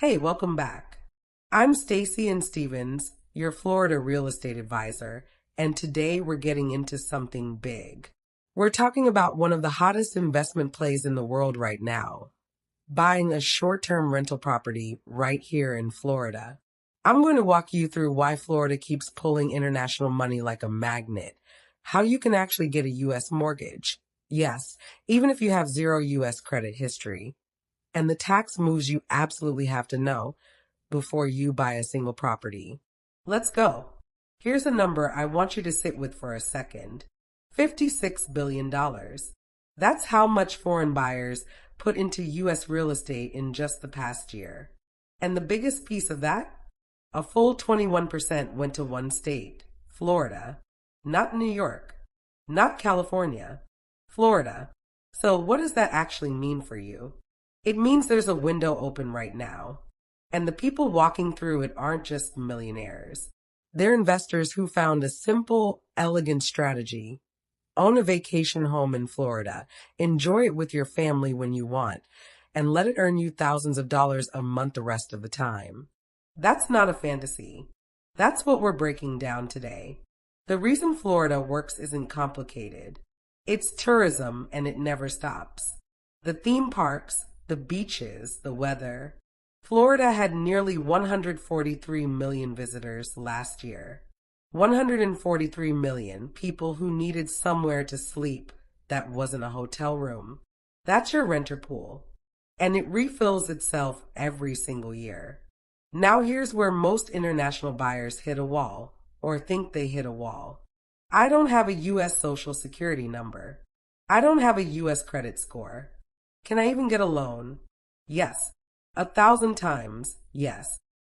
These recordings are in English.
Hey, welcome back. I'm Stacy and Stevens, your Florida real estate advisor, and today we're getting into something big. We're talking about one of the hottest investment plays in the world right now, buying a short-term rental property right here in Florida. I'm going to walk you through why Florida keeps pulling international money like a magnet, how you can actually get a U.S. mortgage. Yes, even if you have zero U.S. credit history. And the tax moves you absolutely have to know before you buy a single property. Let's go. Here's a number I want you to sit with for a second. $56 billion. That's how much foreign buyers put into U.S. real estate in just the past year. And the biggest piece of that? A full 21% went to one state, Florida. Not New York. Not California. Florida. So what does that actually mean for you? It means there's a window open right now, and the people walking through it aren't just millionaires. They're investors who found a simple, elegant strategy. Own a vacation home in Florida, enjoy it with your family when you want, and let it earn you thousands of dollars a month the rest of the time. That's not a fantasy. That's what we're breaking down today. The reason Florida works isn't complicated. It's tourism, and it never stops. The theme parks, the beaches, the weather. Florida had nearly 143 million visitors last year. 143 million people who needed somewhere to sleep that wasn't a hotel room. That's your renter pool. And it refills itself every single year. Now here's where most international buyers hit a wall, or think they hit a wall. I don't have a U.S. Social Security number. I don't have a U.S. credit score. Can I even get a loan? Yes. 1,000 times, yes.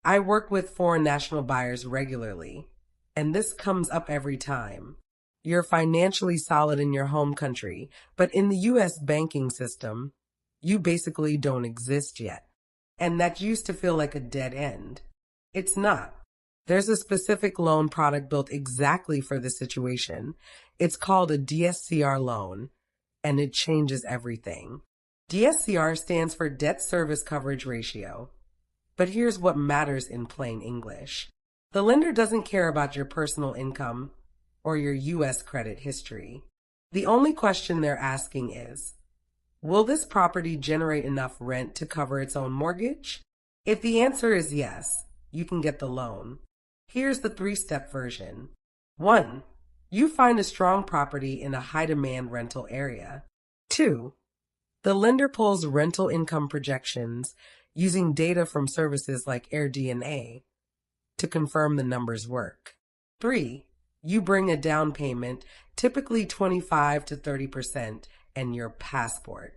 I work with foreign national buyers regularly, and this comes up every time. You're financially solid in your home country, but in the U.S. banking system, you basically don't exist yet. And that used to feel like a dead end. It's not. There's a specific loan product built exactly for this situation. It's called a DSCR loan, and it changes everything. DSCR stands for Debt Service Coverage Ratio. But here's what matters in plain English. The lender doesn't care about your personal income or your U.S. credit history. The only question they're asking is, will this property generate enough rent to cover its own mortgage? If the answer is yes, you can get the loan. Here's the 3-step version. 1. You find a strong property in a high-demand rental area. 2. The lender pulls rental income projections using data from services like Airbnb to confirm the numbers work. 3. You bring a down payment, typically 25 to 30%, and your passport.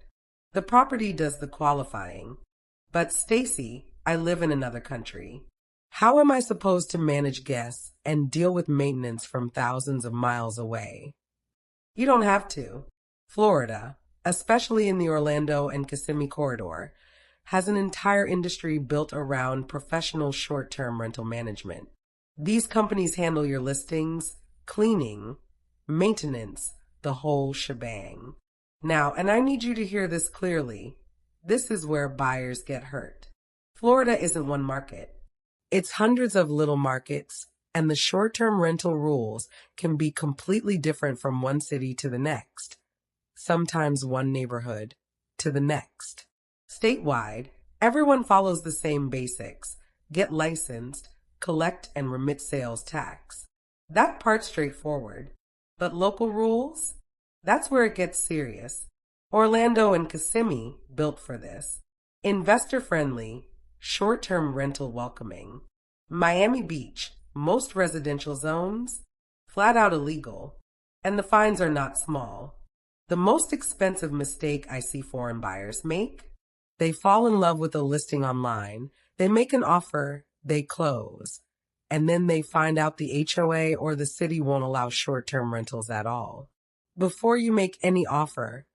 The property does the qualifying. But Stacy, I live in another country. How am I supposed to manage guests and deal with maintenance from thousands of miles away? You don't have to. Florida, especially in the Orlando and Kissimmee corridor, has an entire industry built around professional short-term rental management. These companies handle your listings, cleaning, maintenance, the whole shebang. Now, and I need you to hear this clearly, this is where buyers get hurt. Florida isn't one market. It's hundreds of little markets, and the short-term rental rules can be completely different from one city to the next. Sometimes one neighborhood to the next. Statewide, everyone follows the same basics. Get licensed, collect and remit sales tax. That part's straightforward. But local rules? That's where it gets serious. Orlando and Kissimmee built for this. Investor-friendly, short-term rental welcoming. Miami Beach, most residential zones, flat out illegal. And the fines are not small. The most expensive mistake I see foreign buyers make? They fall in love with a listing online, they make an offer, they close, and then they find out the HOA or the city won't allow short-term rentals at all. Before you make any offer,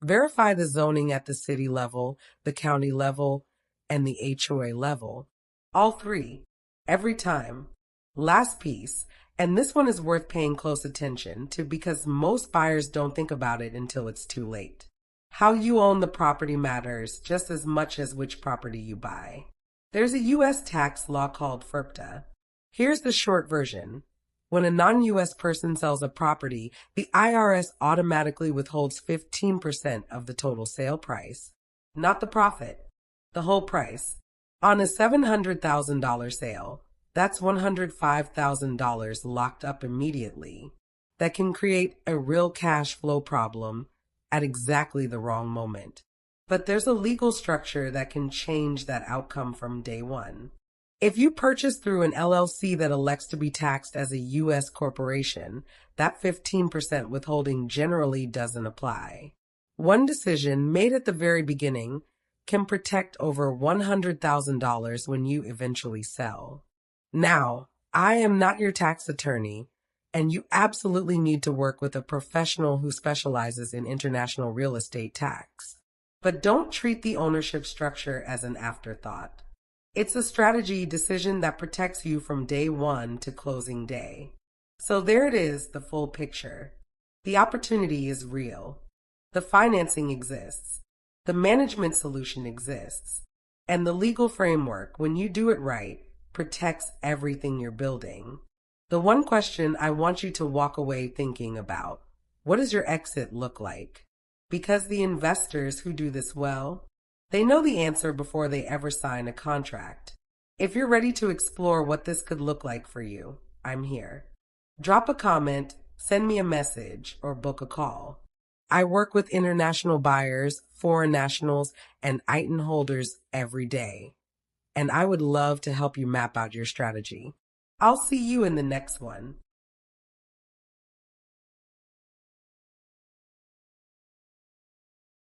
verify the zoning at the city level, the county level, and the HOA level. All three, every time. Last piece. And this one is worth paying close attention to because most buyers don't think about it until it's too late. How you own the property matters just as much as which property you buy. There's a U.S. tax law called FIRPTA. Here's the short version. When a non-U.S. person sells a property, the IRS automatically withholds 15% of the total sale price. Not the profit, the whole price. On a $700,000 sale, that's $105,000 locked up immediately. That can create a real cash flow problem at exactly the wrong moment. But there's a legal structure that can change that outcome from day one. If you purchase through an LLC that elects to be taxed as a U.S. corporation, that 15% withholding generally doesn't apply. One decision made at the very beginning can protect over $100,000 when you eventually sell. Now, I am not your tax attorney, and you absolutely need to work with a professional who specializes in international real estate tax. But don't treat the ownership structure as an afterthought. It's a strategy decision that protects you from day one to closing day. So there it is, the full picture. The opportunity is real. The financing exists. The management solution exists. And the legal framework, when you do it right, protects everything you're building. The one question I want you to walk away thinking about: what does your exit look like? Because the investors who do this well, they know the answer before they ever sign a contract. If you're ready to explore what this could look like for you, I'm here. Drop a comment, send me a message, or book a call. I work with international buyers, foreign nationals, and ITIN holders every day, and I would love to help you map out your strategy. I'll see you in the next one.